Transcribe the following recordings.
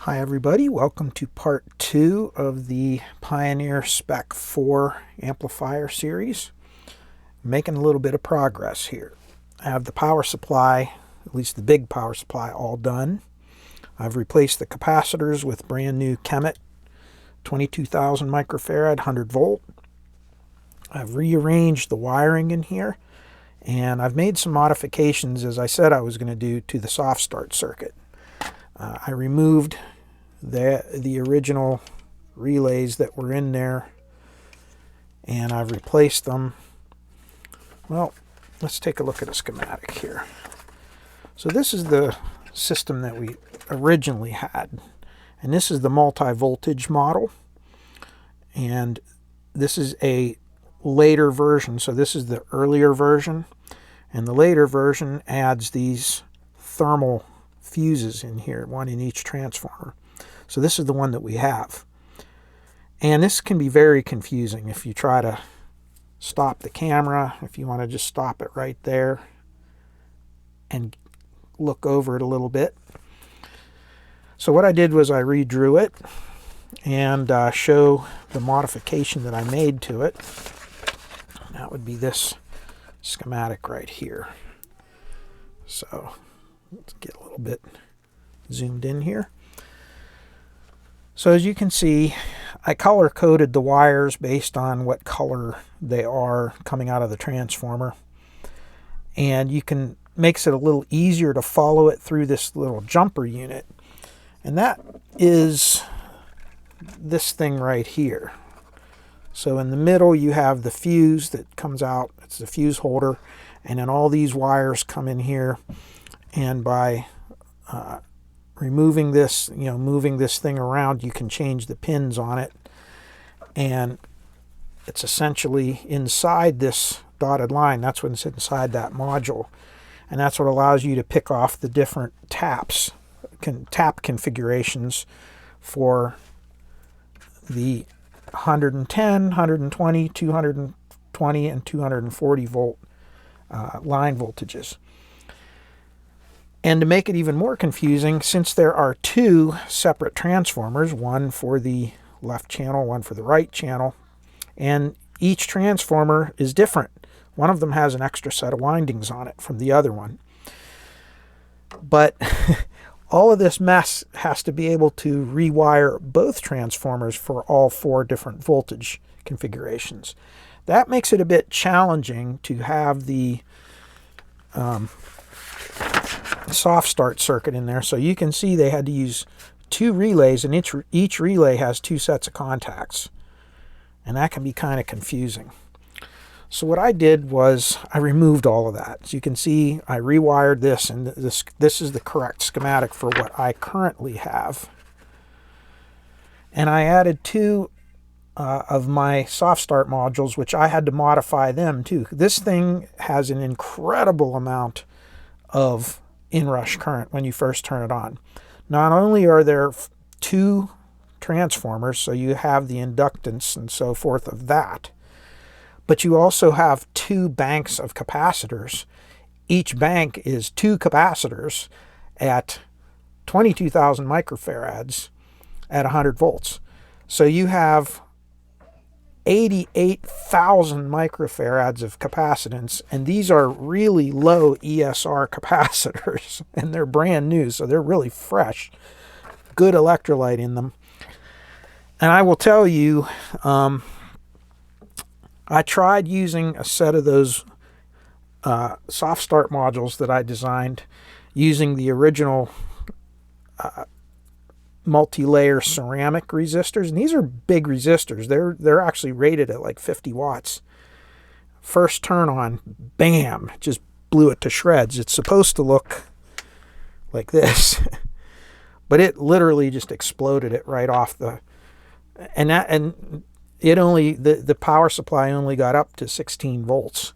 Hi everybody, welcome to part 2 of the Pioneer Spec-4 amplifier series. I'm making a little bit of progress here. I have the power supply, at least the big power supply, all done. I've replaced the capacitors with brand new Kemet 22,000 microfarad 100 volt. I've rearranged the wiring in here, and I've made some modifications, as I said I was going to do, to the soft start circuit. I removed the original relays that were in there, and I've replaced them. Well, let's take a look at a schematic here. So this is the system that we originally had, and this is the multi-voltage model, and this is a later version. So this is the earlier version, and the later version adds these thermal fuses in here, one in each transformer. So this is the one that we have. And this can be very confusing if you try to stop the camera, if you want to just stop it right there and look over it a little bit. So what I did was I redrew it and show the modification that I made to it. That would be this schematic right here. So let's get a little bit zoomed in here. So as you can see, I color coded the wires based on what color they are coming out of the transformer, and you can makes it a little easier to follow it through this little jumper unit, and that is this thing right here. So in the middle you have the fuse that comes out, it's the fuse holder, and then all these wires come in here, and by removing this, moving this thing around, you can change the pins on it, and it's essentially inside this dotted line. That's what's inside that module, and that's what allows you to pick off the different tap configurations for the 110, 120, 220, and 240 volt line voltages. And to make it even more confusing, since there are two separate transformers, one for the left channel, one for the right channel, and each transformer is different. One of them has an extra set of windings on it from the other one. But all of this mess has to be able to rewire both transformers for all four different voltage configurations. That makes it a bit challenging to have the soft start circuit in there. So you can see they had to use two relays, and each relay has two sets of contacts, and that can be kind of confusing. So what I did was I removed all of that. As you can see, I rewired this, and this is the correct schematic for what I currently have. And I added two of my soft start modules, which I had to modify them too. This thing has an incredible amount of inrush current when you first turn it on. Not only are there two transformers, so you have the inductance and so forth of that, but you also have two banks of capacitors. Each bank is two capacitors at 22,000 microfarads at 100 volts. So you have 88,000 microfarads of capacitance, and these are really low ESR capacitors, and they're brand new, so they're really fresh, good electrolyte in them. And I will tell you, I tried using a set of those soft start modules that I designed using the original multi-layer ceramic resistors, and these are big resistors. They're actually rated at like 50 watts. First turn on, bam, just blew it to shreds. It's supposed to look like this, but it literally just exploded it right off the, and it only, the power supply only got up to 16 volts.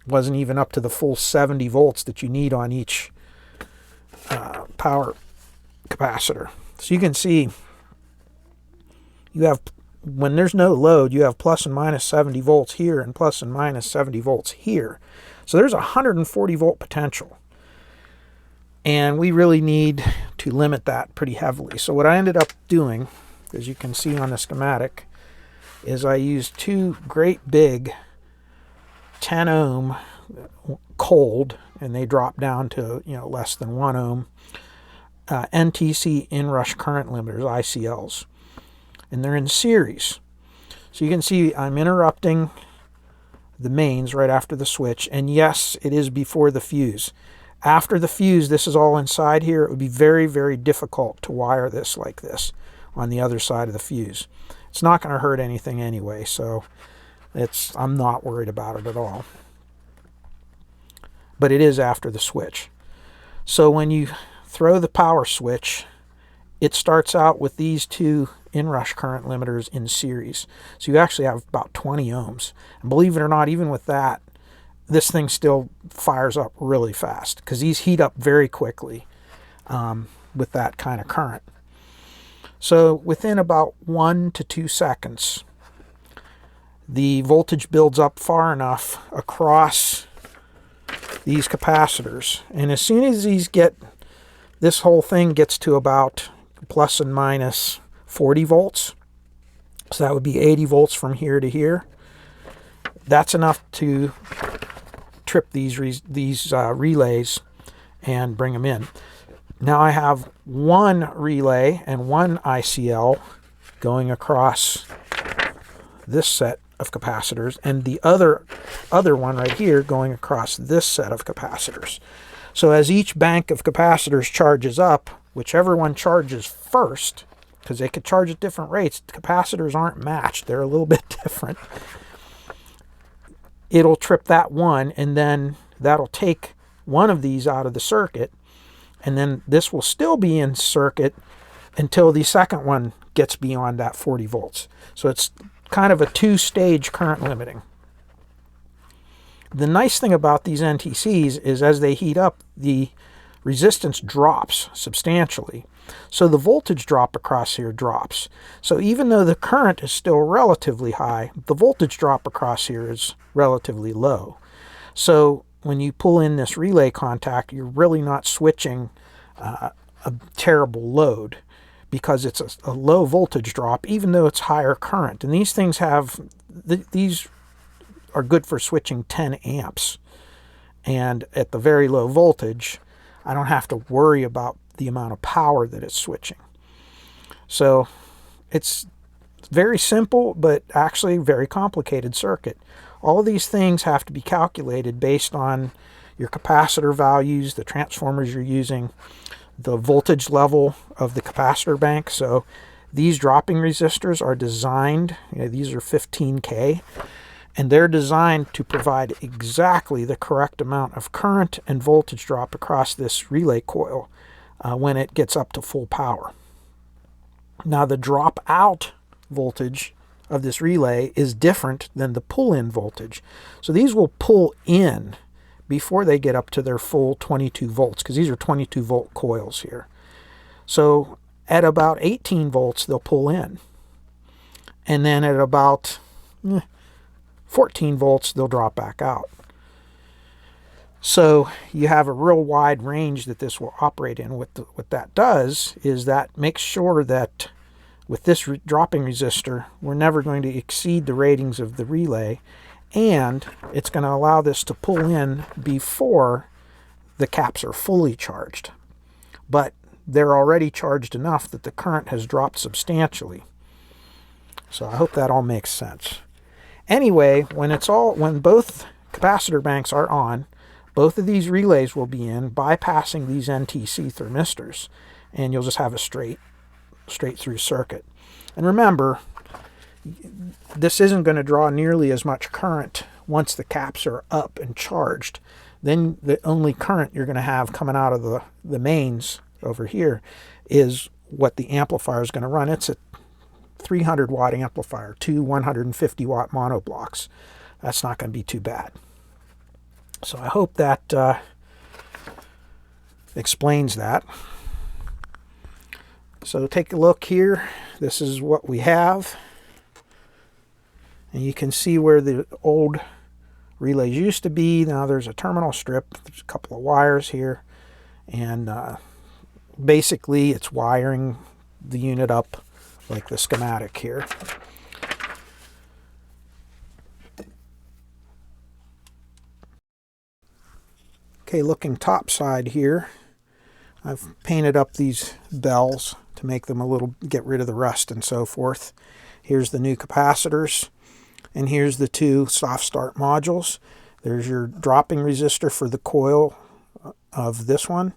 It wasn't even up to the full 70 volts that you need on each power capacitor. So you can see you have, when there's no load, you have plus and minus 70 volts here and plus and minus 70 volts here. So there's 140 volt potential. And we really need to limit that pretty heavily. So what I ended up doing, as you can see on the schematic, is I used two great big 10 ohm cold, and they drop down to less than 1 ohm, NTC inrush current limiters, ICLs. And they're in series. So you can see I'm interrupting the mains right after the switch, and yes, it is before the fuse. After the fuse, this is all inside here. It would be very, very difficult to wire this like this on the other side of the fuse. It's not going to hurt anything anyway, so I'm not worried about it at all. But it is after the switch. So when you throw the power switch, it starts out with these two inrush current limiters in series. So you actually have about 20 ohms. And believe it or not, even with that, this thing still fires up really fast because these heat up very quickly with that kind of current. So within about 1 to 2 seconds, the voltage builds up far enough across these capacitors. And as soon as this whole thing gets to about plus and minus 40 volts, so that would be 80 volts from here to here, that's enough to trip these relays and bring them in. Now I have one relay and one ICL going across this set of capacitors, and the other one right here going across this set of capacitors. So as each bank of capacitors charges up, whichever one charges first, because they could charge at different rates, capacitors aren't matched, they're a little bit different, it'll trip that one, and then that'll take one of these out of the circuit, and then this will still be in circuit until the second one gets beyond that 40 volts. So it's kind of a two-stage current limiting. The nice thing about these NTCs is as they heat up, the resistance drops substantially. So the voltage drop across here drops. So even though the current is still relatively high, the voltage drop across here is relatively low. So when you pull in this relay contact, you're really not switching a terrible load, because it's a low voltage drop, even though it's higher current. And these things these are good for switching 10 amps. And at the very low voltage, I don't have to worry about the amount of power that it's switching. So it's very simple, but actually very complicated circuit. All of these things have to be calculated based on your capacitor values, the transformers you're using, the voltage level of the capacitor bank. So these dropping resistors are designed, these are 15K, and they're designed to provide exactly the correct amount of current and voltage drop across this relay coil when it gets up to full power. Now the drop out voltage of this relay is different than the pull-in voltage. So these will pull in before they get up to their full 22 volts, because these are 22 volt coils here. So at about 18 volts, they'll pull in. And then at about 14 volts, they'll drop back out. So you have a real wide range that this will operate in. What that does is that makes sure that with this dropping resistor, we're never going to exceed the ratings of the relay, and it's going to allow this to pull in before the caps are fully charged. But they're already charged enough that the current has dropped substantially. So I hope that all makes sense. Anyway, when both capacitor banks are on, both of these relays will be in, bypassing these NTC thermistors, and you'll just have a straight through circuit. And remember, this isn't going to draw nearly as much current once the caps are up and charged. Then the only current you're going to have coming out of the mains over here is what the amplifier is going to run. It's a 300 watt amplifier, two 150 watt monoblocks. That's not going to be too bad. So I hope that explains that. So take a look here. This is what we have. And you can see where the old relays used to be. Now there's a terminal strip. There's a couple of wires here. And basically it's wiring the unit up like the schematic here. Okay, looking top side here, I've painted up these bells to make them a little, get rid of the rust and so forth. Here's the new capacitors, and here's the two soft start modules. There's your dropping resistor for the coil of this one,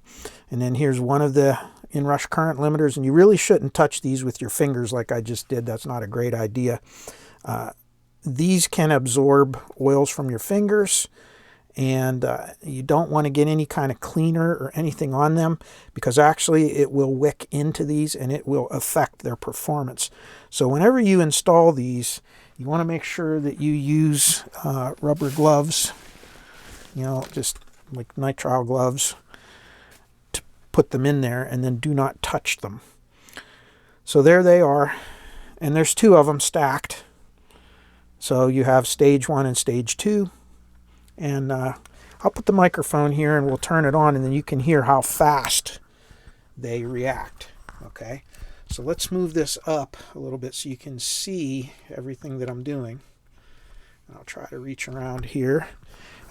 and then here's one of the inrush current limiters, and you really shouldn't touch these with your fingers like I just did. That's not a great idea. These can absorb oils from your fingers, and you don't want to get any kind of cleaner or anything on them, because actually it will wick into these and it will affect their performance. So whenever you install these, you want to make sure that you use rubber gloves, you know, just like nitrile gloves, to put them in there, and then do not touch them. So there they are, and there's two of them stacked. So you have stage 1 and stage 2. And I'll put the microphone here and we'll turn it on, and then you can hear how fast they react. Okay, so let's move this up a little bit so you can see everything that I'm doing. I'll try to reach around here.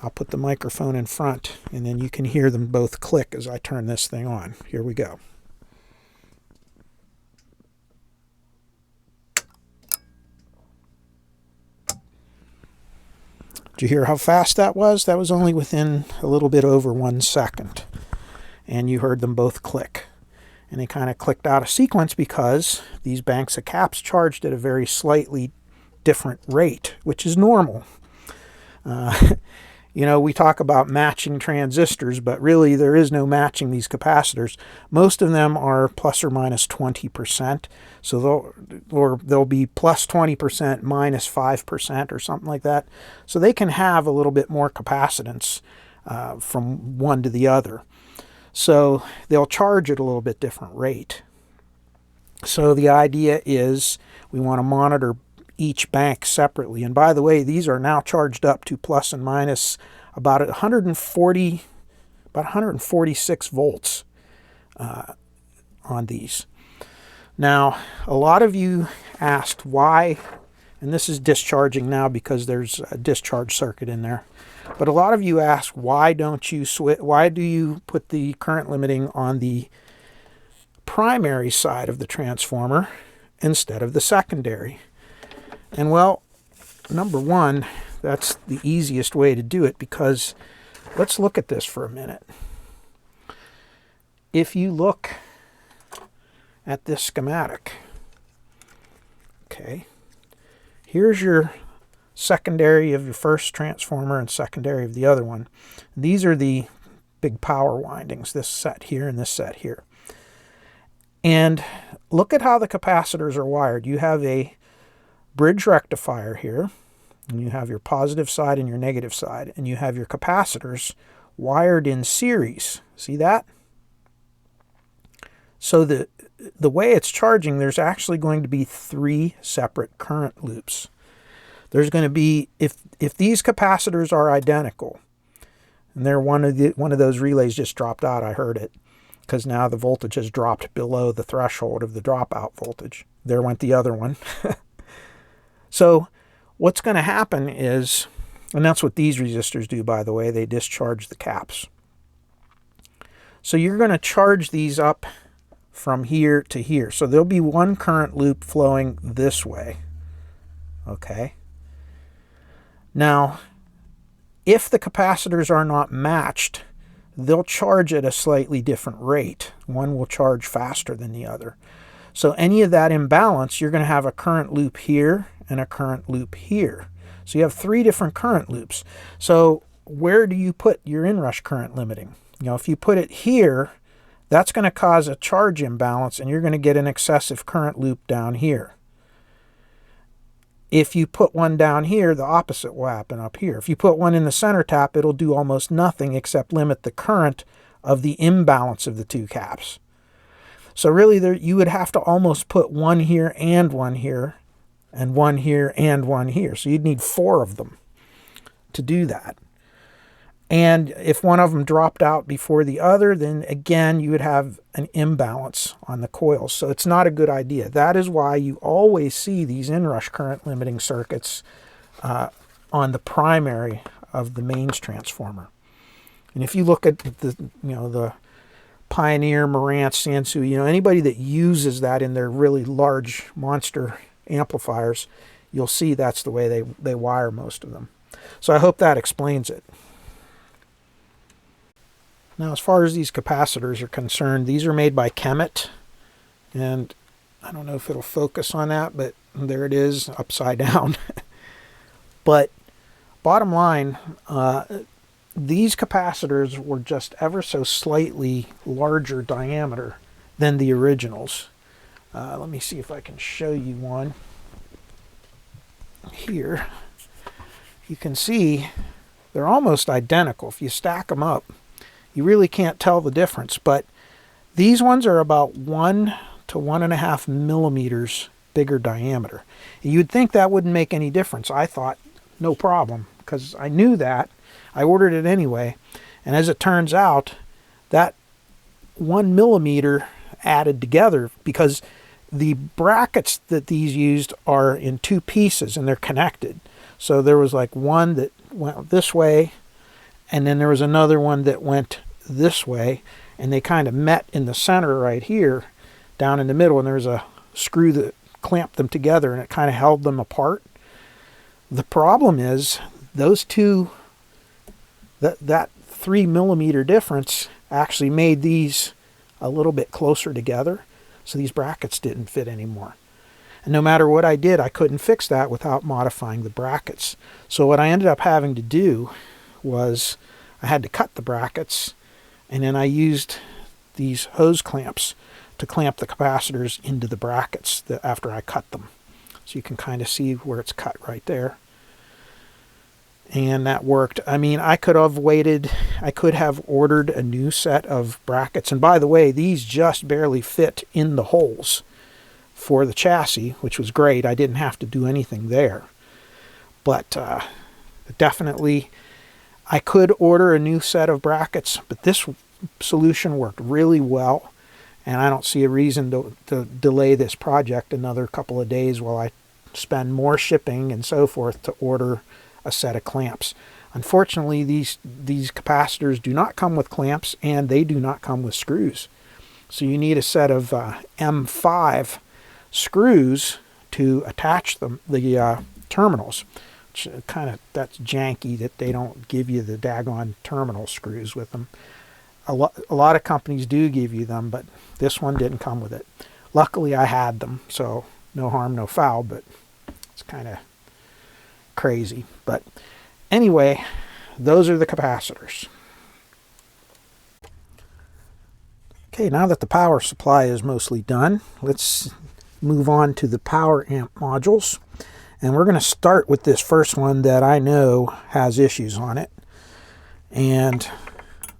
I'll put the microphone in front, and then you can hear them both click as I turn this thing on. Here we go. Did you hear how fast that was? That was only within a little bit over 1 second. And you heard them both click. And they kind of clicked out of sequence because these banks of caps charged at a very slightly different rate, which is normal. You know, we talk about matching transistors, but really there is no matching these capacitors. Most of them are plus or minus 20%. So they'll be plus 20%, minus 5% or something like that. So they can have a little bit more capacitance from one to the other. So they'll charge at a little bit different rate. So the idea is we want to monitor each bank separately. And by the way, these are now charged up to plus and minus about 146 volts on these. Now, a lot of you asked why, and this is discharging now because there's a discharge circuit in there. But a lot of you asked, why don't you switch? Why do you put the current limiting on the primary side of the transformer instead of the secondary? And well, number one, that's the easiest way to do it, because let's look at this for a minute. If you look at this schematic, okay, here's your secondary of your first transformer and secondary of the other one. These are the big power windings, this set here and this set here. And look at how the capacitors are wired. You have a bridge rectifier here, and you have your positive side and your negative side, and you have your capacitors wired in series. See that? So the way it's charging, there's actually going to be 3 separate current loops. There's going to be, if these capacitors are identical, and they're one of those relays just dropped out, I heard it, because now the voltage has dropped below the threshold of the dropout voltage. There went the other one. So what's going to happen is, and that's what these resistors do, by the way, they discharge the caps. So you're going to charge these up from here to here. So there'll be one current loop flowing this way. Okay. Now, if the capacitors are not matched, they'll charge at a slightly different rate. One will charge faster than the other. So any of that imbalance, you're going to have a current loop here and a current loop here. So you have 3 different current loops. So where do you put your inrush current limiting? You know, if you put it here, that's going to cause a charge imbalance, and you're going to get an excessive current loop down here. If you put one down here, the opposite will happen up here. If you put one in the center tap, it'll do almost nothing except limit the current of the imbalance of the 2 caps. So really, you would have to almost put one here and one here, and one here and one here. So you'd need 4 of them to do that. And if one of them dropped out before the other, then again, you would have an imbalance on the coils. So it's not a good idea. That is why you always see these inrush current limiting circuits on the primary of the mains transformer. And if you look at the Pioneer, Marantz, Sansu, anybody that uses that in their really large monster amplifiers, you'll see that's the way they wire most of them. So I hope that explains it. Now, as far as these capacitors are concerned, these are made by Kemet, and I don't know if it'll focus on that, but there it is, upside down. But bottom line, these capacitors were just ever so slightly larger diameter than the originals. Let me see if I can show you one here. You can see they're almost identical. If you stack them up, you really can't tell the difference, but these ones are about 1 to 1.5 millimeters bigger diameter. You'd think that wouldn't make any difference. I thought no problem, because I knew that. I ordered it anyway, and as it turns out, that 1 millimeter added together, because the brackets that these used are in two pieces and they're connected. So there was like one that went this way, and then there was another one that went this way, and they kind of met in the center right here, down in the middle, and there's a screw that clamped them together, and it kind of held them apart. The problem is those two, that 3 millimeter difference actually made these a little bit closer together, so these brackets didn't fit anymore. And no matter what I did, I couldn't fix that without modifying the brackets. So what I ended up having to do was I had to cut the brackets, and then I used these hose clamps to clamp the capacitors into the brackets after I cut them. So you can kind of see where it's cut right there. And that worked. I mean, I could have waited. I could have ordered a new set of brackets. And by the way, these just barely fit in the holes for the chassis, which was great. I didn't have to do anything there. But definitely, I could order a new set of brackets, but this solution worked really well, and I don't see a reason to delay this project another couple of days while I spend more shipping and so forth to order a set of clamps. Unfortunately, these capacitors do not come with clamps, and they do not come with screws. So you need a set of M5 screws to attach the terminals. That's janky that they don't give you the daggone terminal screws with them. A lot of companies do give you them, but this one didn't come with it. Luckily, I had them, so no harm, no foul, but it's kind of crazy. But anyway, those are the capacitors. Okay, now that the power supply is mostly done, let's move on to the power amp modules. And we're going to start with this first one that I know has issues on it. And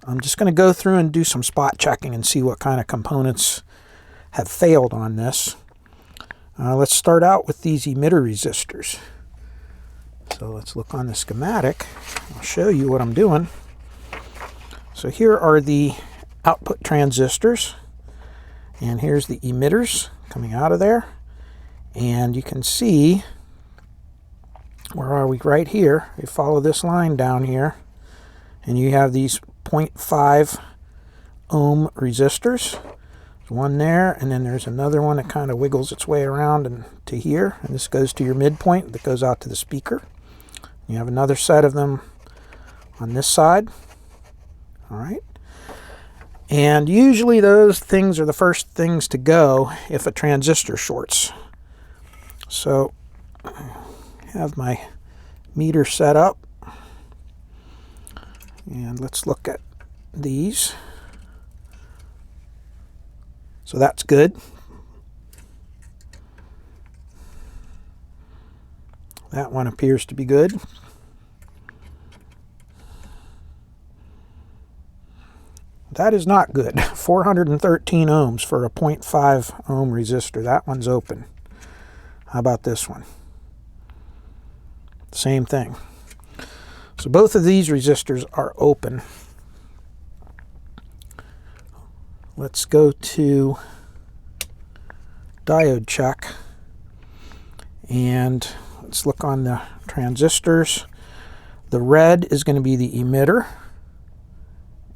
I'm just going to go through and do some spot checking and see what kind of components have failed on this. Let's start out with these emitter resistors. So let's look on the schematic. I'll show you what I'm doing. So here are the output transistors. And here's the emitters coming out of there. And you can see, where are we? Right here. We follow this line down here, and you have these 0.5 ohm resistors. There's one there, and then there's another one that kind of wiggles its way around and to here, and this goes to your midpoint that goes out to the speaker. You have another set of them on this side. All right. And usually those things are the first things to go if a transistor shorts. So have my meter set up, and let's look at these. So that's good. That one appears to be good. That is not good. 413 ohms for a 0.5 ohm resistor. That one's open. How about this one? Same thing. So both of these resistors are open. Let's go to diode check, and let's look on the transistors. The red is going to be the emitter,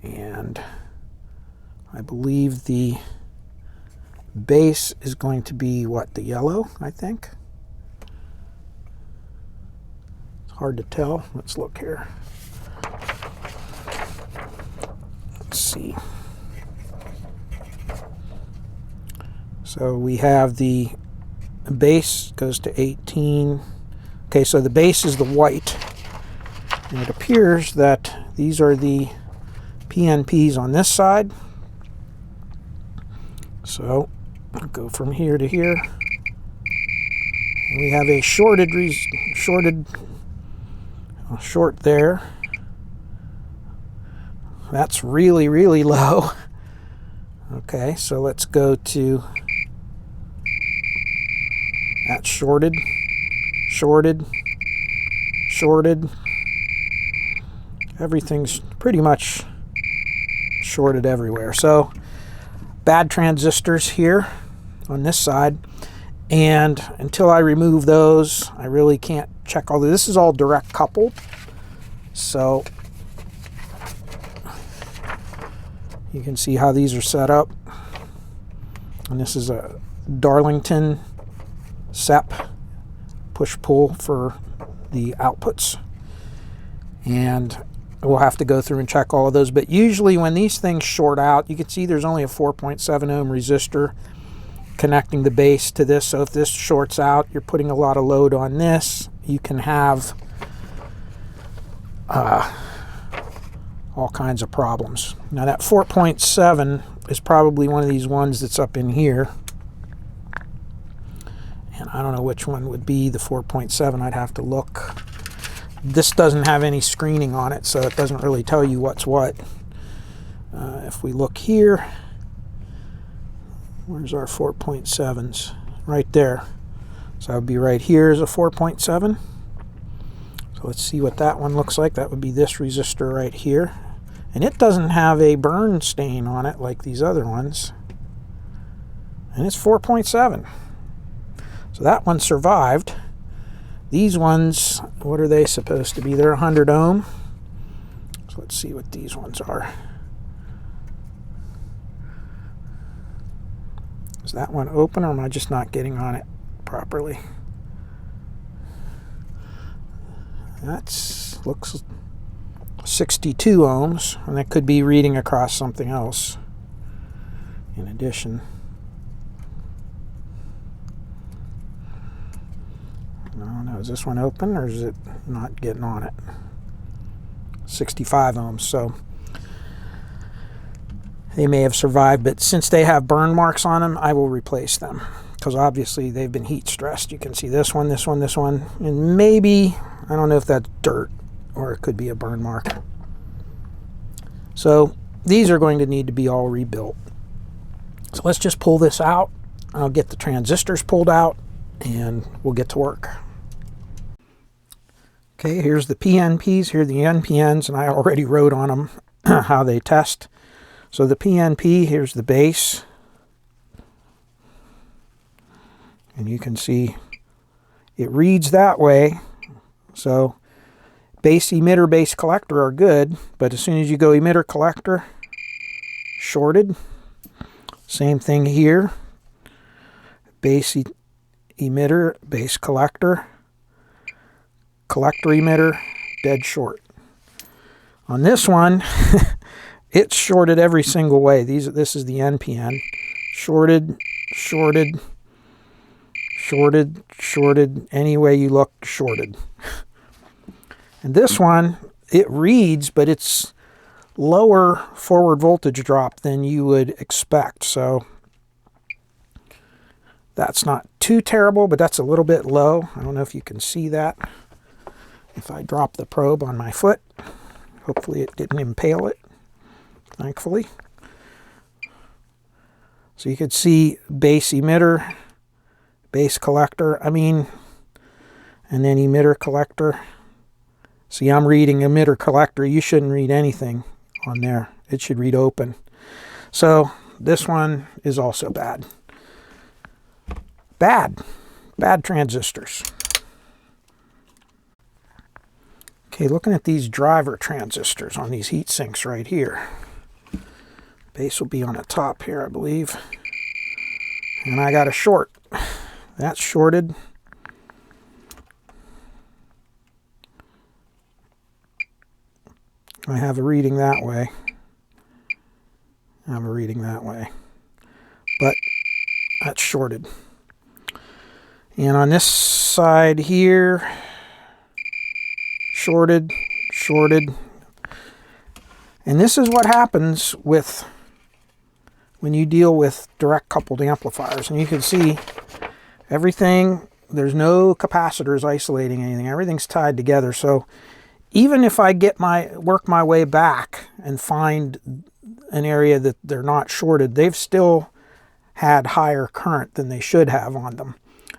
and I believe the base is going to be what, the yellow, I think. It's hard to tell. Let's look here. Let's see. So we have the base goes to 18. Okay, so the base is the white. And it appears that these are the PNPs on this side. So I'll go from here to here. And we have a short there. That's really, really low. Okay, so let's go to that shorted. Everything's pretty much shorted everywhere. So bad transistors here on this side, and until I remove those, I really can't check all this. This is all direct coupled, so you can see how these are set up. And this is a Darlington SEP push-pull for the outputs, and we'll have to go through and check all of those. But usually when these things short out, you can see there's only a 4.7 ohm resistor connecting the base to this. So if this shorts out, you're putting a lot of load on this. You can have all kinds of problems. Now that 4.7 is probably one of these ones that's up in here. And I don't know which one would be the 4.7. I'd have to look. This doesn't have any screening on it, so it doesn't really tell you what's what. If we look here, where's our 4.7s? Right there. So that would be right here is a 4.7. So let's see what that one looks like. That would be this resistor right here. And it doesn't have a burn stain on it like these other ones. And it's 4.7. So that one survived. These ones, what are they supposed to be? They're 100 ohm. So let's see what these ones are. Is that one open, or am I just not getting on it properly? That looks 62 ohms, and that could be reading across something else in addition. I don't know, is this one open or is it not getting on it? 65 ohms, so they may have survived, but since they have burn marks on them, I will replace them, because obviously they've been heat stressed. You can see this one, and maybe, I don't know if that's dirt or it could be a burn mark. So these are going to need to be all rebuilt. So let's just pull this out. I'll get the transistors pulled out and we'll get to work. Okay, here's the PNPs, here are the NPNs, and I already wrote on them how they test. So the PNP, here's the base. And you can see it reads that way. So base emitter, base collector are good, but as soon as you go emitter collector, shorted. Same thing here. Base emitter, base collector, collector emitter, dead short. On this one, it's shorted every single way. This is the NPN. Shorted, shorted, shorted, shorted. Any way you look, shorted. And this one, it reads, but it's lower forward voltage drop than you would expect. So that's not too terrible, but that's a little bit low. I don't know if you can see that. If I drop the probe on my foot, hopefully it didn't impale it, thankfully. So you could see base emitter, base collector, and then emitter collector. See, I'm reading emitter collector. You shouldn't read anything on there. It should read open. So this one is also bad. Bad transistors. Okay, looking at these driver transistors on these heat sinks right here. Base will be on the top here, I believe. And I got a short. That's shorted. I have a reading that way. I have a reading that way. But that's shorted. And on this side here, shorted. And this is what happens with when you deal with direct coupled amplifiers. And you can see everything, there's no capacitors isolating anything. Everything's tied together. So even if I work my way back and find an area that they're not shorted, they've still had higher current than they should have on them.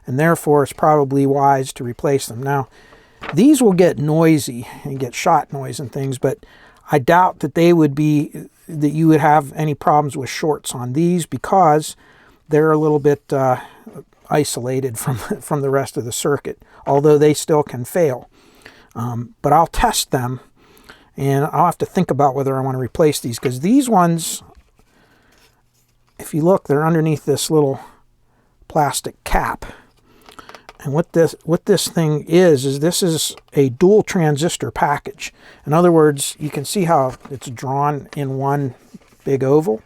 And therefore, it's probably wise to replace them. Now, these will get noisy and get shot noise and things, but I doubt that you would have any problems with shorts on these because they're a little bit isolated from the rest of the circuit, although they still can fail. But I'll test them, and I'll have to think about whether I want to replace these, because these ones, if you look, they're underneath this little plastic cap. And what this thing is this is a dual transistor package. In other words, you can see how it's drawn in one big oval.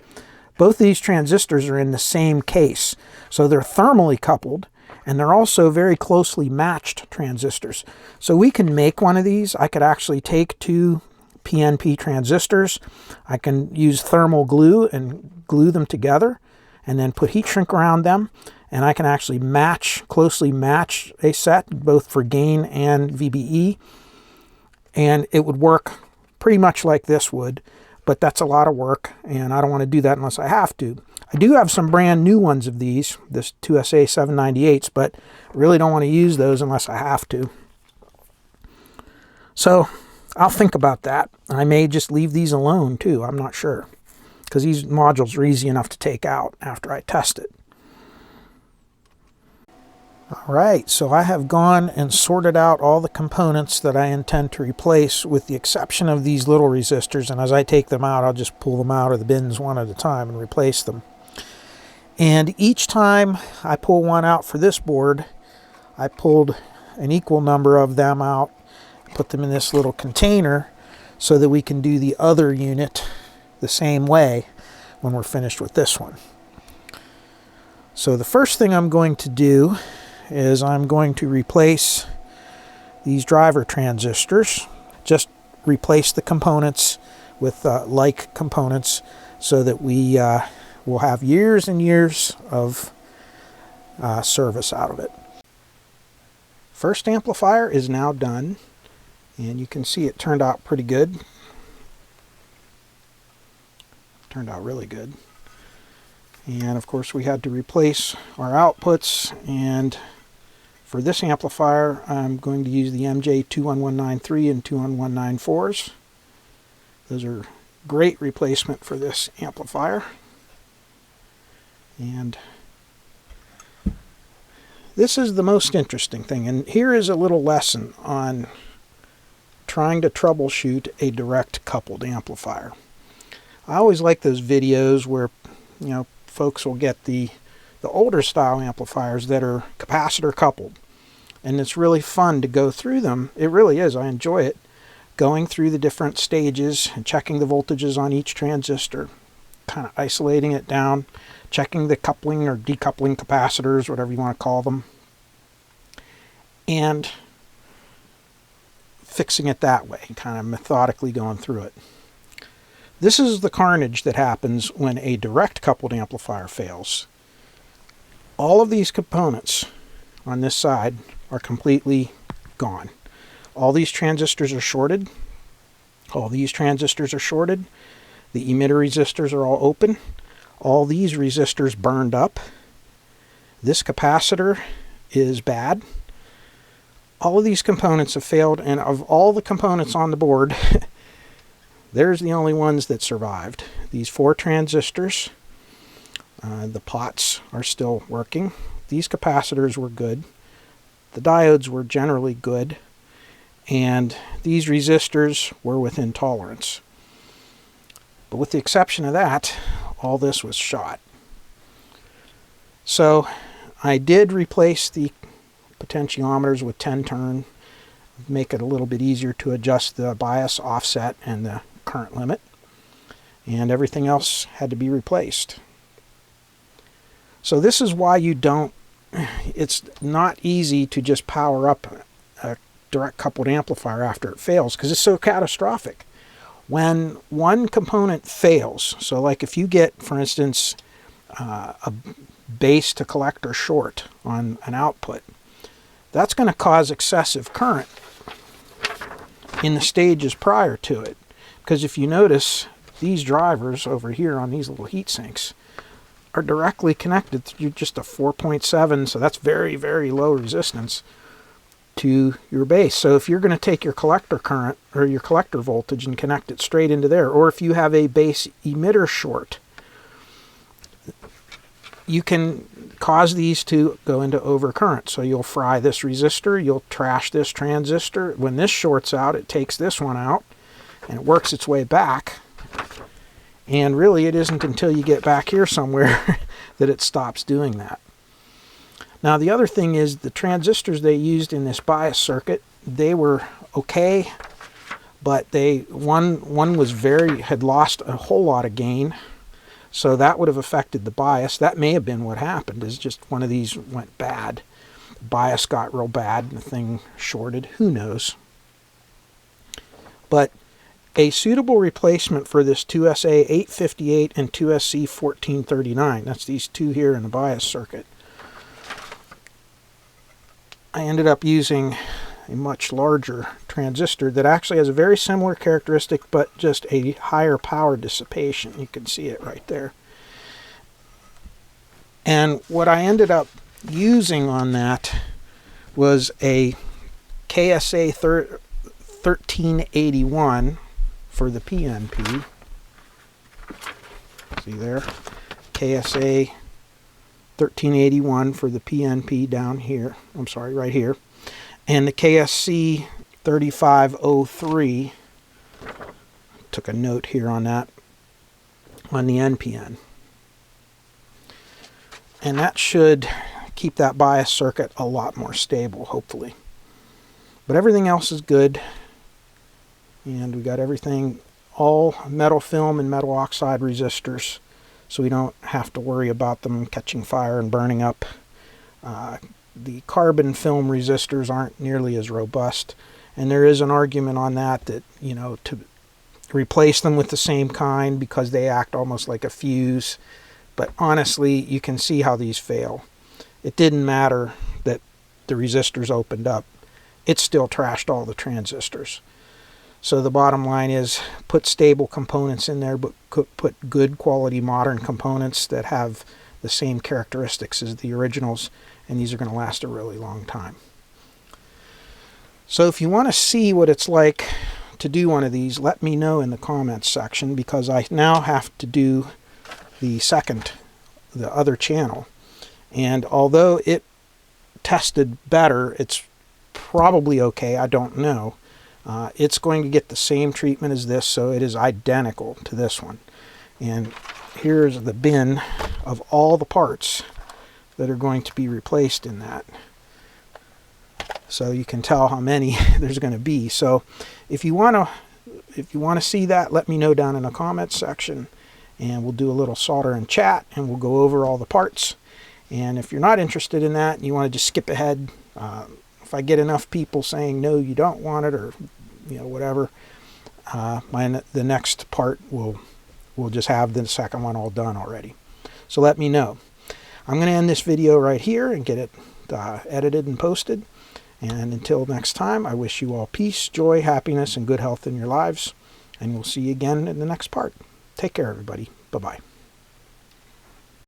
Both these transistors are in the same case. So they're thermally coupled, and they're also very closely matched transistors. So we can make one of these. I could actually take two PNP transistors. I can use thermal glue and glue them together, and then put heat shrink around them. And I can actually closely match a set, both for gain and VBE. And it would work pretty much like this would, but that's a lot of work, and I don't want to do that unless I have to. I do have some brand new ones of these, this 2SA 798s, but I really don't want to use those unless I have to. So I'll think about that. I may just leave these alone too, I'm not sure, because these modules are easy enough to take out after I test it. Alright, so I have gone and sorted out all the components that I intend to replace, with the exception of these little resistors, and as I take them out, I'll just pull them out of the bins one at a time and replace them. And each time I pull one out for this board, I pulled an equal number of them out, put them in this little container so that we can do the other unit the same way when we're finished with this one. So the first thing I'm going to do is I'm going to replace these driver transistors. Just replace the components with like components so that we will have years and years of service out of it. First amplifier is now done, and you can see it turned out pretty good. Turned out really good. And of course we had to replace our outputs, and for this amplifier I'm going to use the MJ21193 and 21194s. Those are great replacement for this amplifier. And this is the most interesting thing, and here is a little lesson on trying to troubleshoot a direct coupled amplifier. I always like those videos where, you know, folks will get the older style amplifiers that are capacitor coupled, and it's really fun to go through them. It really is. I enjoy it, going through the different stages and checking the voltages on each transistor, kind of isolating it down, checking the coupling or decoupling capacitors, whatever you want to call them, and fixing it that way, kind of methodically going through it. This is the carnage that happens when a direct coupled amplifier fails. All of these components on this side are completely gone. All these transistors are shorted. All these transistors are shorted. The emitter resistors are all open. All these resistors burned up. This capacitor is bad. all of these components have failed, and of all the components on the board, there's the only ones that survived. These 4 transistors, the pots are still working. These capacitors were good. The diodes were generally good. And these resistors were within tolerance. But with the exception of that, all this was shot. So I did replace the potentiometers with 10 turn, make it a little bit easier to adjust the bias offset and the current limit, and everything else had to be replaced. So this is why it's not easy to just power up a direct coupled amplifier after it fails, because it's so catastrophic. When one component fails, so like if you get, for instance, a base to collector short on an output, that's going to cause excessive current in the stages prior to it. Because if you notice, these drivers over here on these little heat sinks are directly connected through just a 4.7, so that's very, very low resistance to your base. So if you're going to take your collector current or your collector voltage and connect it straight into there, or if you have a base emitter short, you can cause these to go into overcurrent. So you'll fry this resistor, you'll trash this transistor. When this shorts out, it takes this one out and it works its way back. And really it isn't until you get back here somewhere that it stops doing that. Now the other thing is the transistors they used in this bias circuit, they were okay, but one had lost a whole lot of gain. So that would have affected the bias. That may have been what happened, is just one of these went bad. The bias got real bad and the thing shorted. Who knows? But a suitable replacement for this 2SA 858 and 2SC 1439, that's these two here in the bias circuit, I ended up using a much larger transistor that actually has a very similar characteristic, but just a higher power dissipation. You can see it right there. And what I ended up using on that was a KSA 1381 for the PNP. See there? KSA 1381 for the PNP down here. I'm sorry, right here. And the KSC 3503, took a note here on that, on the NPN. And that should keep that bias circuit a lot more stable, hopefully. But everything else is good. And we got everything, all metal film and metal oxide resistors, so we don't have to worry about them catching fire and burning up. The carbon film resistors aren't nearly as robust, and there is an argument on that, you know, to replace them with the same kind because they act almost like a fuse. But honestly, you can see how these fail. It didn't matter that the resistors opened up. It still trashed all the transistors. So the bottom line is, put stable components in there, but put good quality modern components that have the same characteristics as the originals, and these are going to last a really long time. So if you want to see what it's like to do one of these, let me know in the comments section, because I now have to do the other channel. And although it tested better, it's probably okay, I don't know. It's going to get the same treatment as this, so it is identical to this one. And here's the bin of all the parts that are going to be replaced in that. So you can tell how many there's going to be. So if you want to see that, let me know down in the comments section, and we'll do a little solder and chat, and we'll go over all the parts. And if you're not interested in that and you want to just skip ahead, if I get enough people saying no, you don't want it, or you know, whatever, the next part we'll just have the second one all done already. So let me know. I'm going to end this video right here and get it edited and posted. And until next time, I wish you all peace, joy, happiness, and good health in your lives. And we'll see you again in the next part. Take care, everybody. Bye-bye.